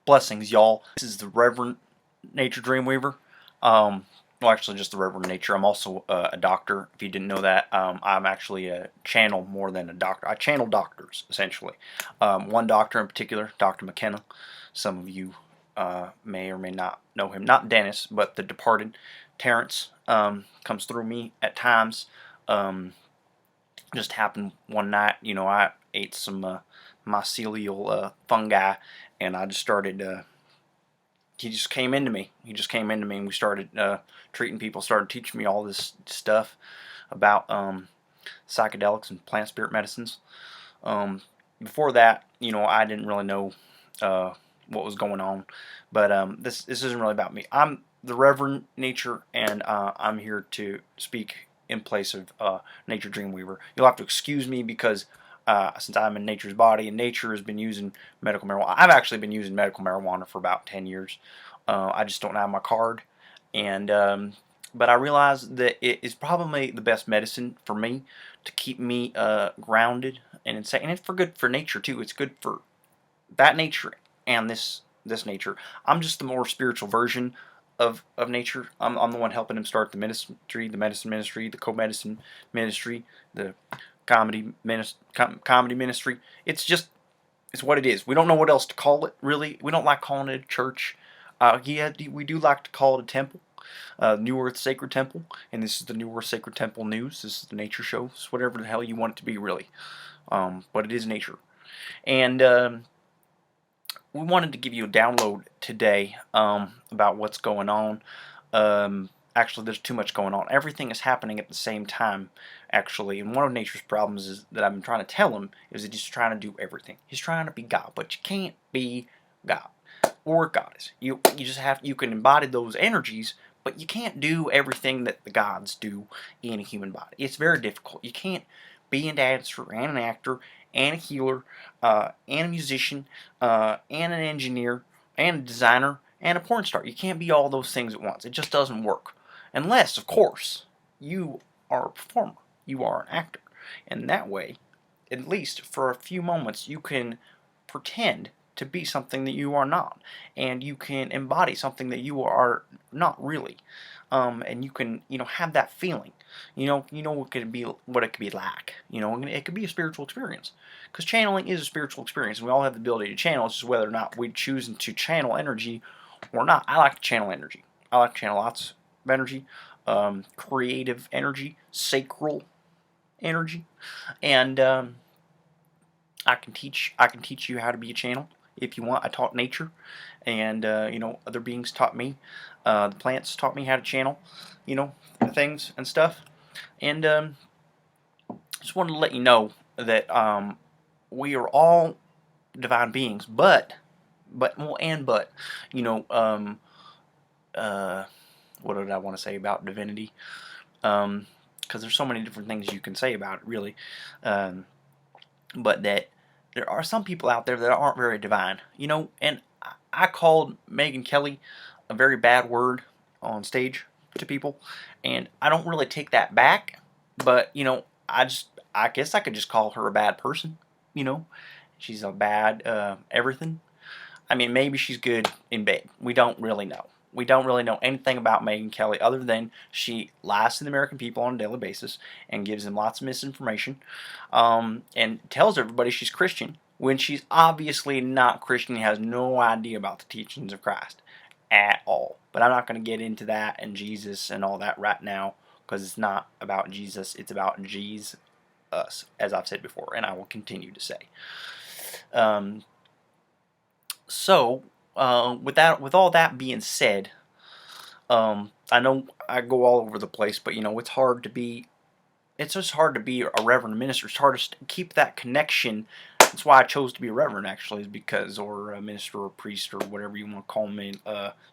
Blessings, y'all. This is the Reverend Nature Dreamweaver. Well, actually, just the Reverend Nature. I'm also a doctor. If you didn't know that, I'm actually a channel more than a doctor. I channel doctors, essentially. One doctor in particular, Dr. McKenna. Some of you may or may not know him. Not Dennis, but the departed Terrence comes through me at times. Um, just happened one night. I ate some mycelial fungi, and I just started. He just came into me. He just came into me, and we started treating people. Started teaching me all this stuff about psychedelics and plant spirit medicines. Um, Before that, I didn't really know what was going on. But this isn't really about me. I'm the Reverend Nature, and I'm here to speak in place of Nature Dreamweaver. You'll have to excuse me because since I'm in Nature's body, and Nature has been using medical marijuana. I've actually been using medical marijuana for about 10 years. I just don't have my card, and but I realize that it is probably the best medicine for me to keep me grounded and insane. And it's for good for nature too. It's good for that nature and this nature. I'm just the more spiritual version of nature. I'm the one helping him start the ministry, the medicine ministry, the ComedYcine ministry, the comedy ministry. It's what it is. We don't know what else to call it, really. We don't like calling it a church. We do like to call it a temple, New Earth Sacred Temple, and this is the New Earth Sacred Temple News. This is the nature show. It's whatever the hell you want it to be, really. But it is nature. And we wanted to give you a download today about what's going on. Actually, there's too much going on. Everything is happening at the same time, actually. And one of nature's problems is that I've been trying to tell him is that he's trying to do everything. He's trying to be God, but you can't be God or goddess. You can embody those energies, but you can't do everything that the gods do in a human body. It's very difficult. You can't be a dancer and an actor and a healer and a musician and an engineer and a designer and a porn star. You can't be all those things at once. It just doesn't work. Unless, of course, you are a performer. You are an actor. And that way, at least for a few moments, you can pretend to be something that you are not, and you can embody something that you are not really, and you can have that feeling. What it could be like. It could be a spiritual experience, because channeling is a spiritual experience, and we all have the ability to channel. It's just whether or not we choose to channel energy or not. I like to channel energy. I like to channel lots of energy, creative energy, sacral energy, and I can teach you how to be a channel if you want. I taught nature, and other beings taught me. The plants taught me how to channel, things and stuff. And just wanted to let you know that we are all divine beings, but you know what did I want to say about divinity? Because there's so many different things you can say about it, really. But that there are some people out there that aren't very divine, and I called Megyn Kelly a very bad word on stage to people, and I don't really take that back, but I guess I could just call her a bad person. you know she's a bad everything. I mean, maybe she's good in bed. We don't really know. We don't really know anything about Megyn Kelly other than she lies to the American people on a daily basis and gives them lots of misinformation, and tells everybody she's Christian when she's obviously not Christian and has no idea about the teachings of Christ at all. But I'm not going to get into that and Jesus and all that right now, because it's not about Jesus. It's about Jesus, as I've said before, and I will continue to say. Um, So, with all that being said, I know I go all over the place, but it's hard to be. It's just hard to be a reverend minister. It's hard to keep that connection. That's why I chose to be a reverend, actually, is because, or a minister, or a priest, or whatever you want to call me,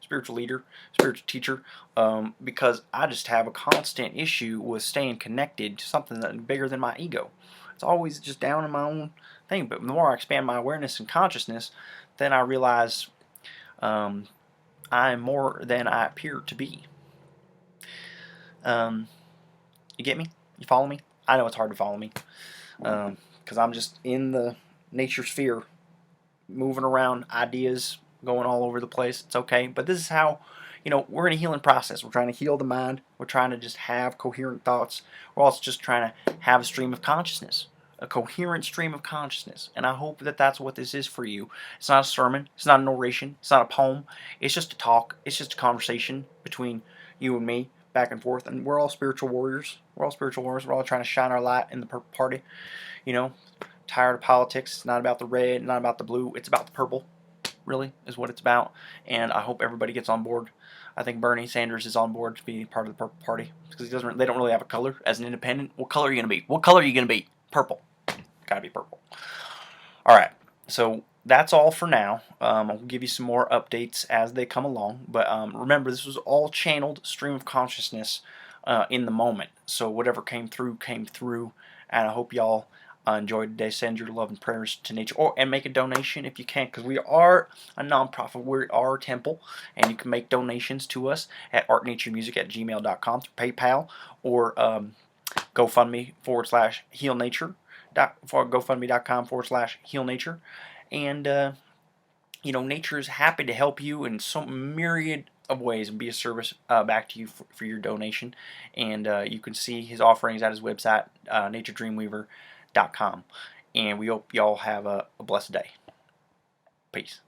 spiritual leader, spiritual teacher, because I just have a constant issue with staying connected to something that's bigger than my ego. It's always just down in my own thing. But the more I expand my awareness and consciousness, then I realize I am more than I appear to be. You get me? You follow me? I know it's hard to follow me, because I'm just in the nature sphere, moving around ideas, going all over the place. It's okay. But this is how, we're in a healing process. We're trying to heal the mind. We're trying to just have coherent thoughts. We're also just trying to have a stream of consciousness, a coherent stream of consciousness. And I hope that that's what this is for you. It's not a sermon. It's not an oration. It's not a poem. It's just a talk. It's just a conversation between you and me, back and forth. And we're all spiritual warriors. We're all spiritual warriors. We're all trying to shine our light in the purple party. Tired of politics. It's not about the red, not about the blue. It's about the purple, really, is what it's about. And I hope everybody gets on board. I think Bernie Sanders is on board to be part of the Purple Party because they don't really have a color as an independent. What color are you gonna be? What color are you gonna be? Purple. Gotta be purple. All right. So that's all for now. I'll give you some more updates as they come along. But remember, this was all channeled stream of consciousness in the moment. So whatever came through, came through. And I hope y'all enjoyed today. Send your love and prayers to nature, and make a donation if you can, because we are a nonprofit. We are a temple, and you can make donations to us at artnaturemusic@gmail.com through PayPal or GoFundMe /healnature. GoFundMe.com /healnature. And nature is happy to help you in some myriad of ways and be a service back to you for your donation. And you can see his offerings at his website, naturedreamweaver.com. And we hope y'all have a blessed day. Peace.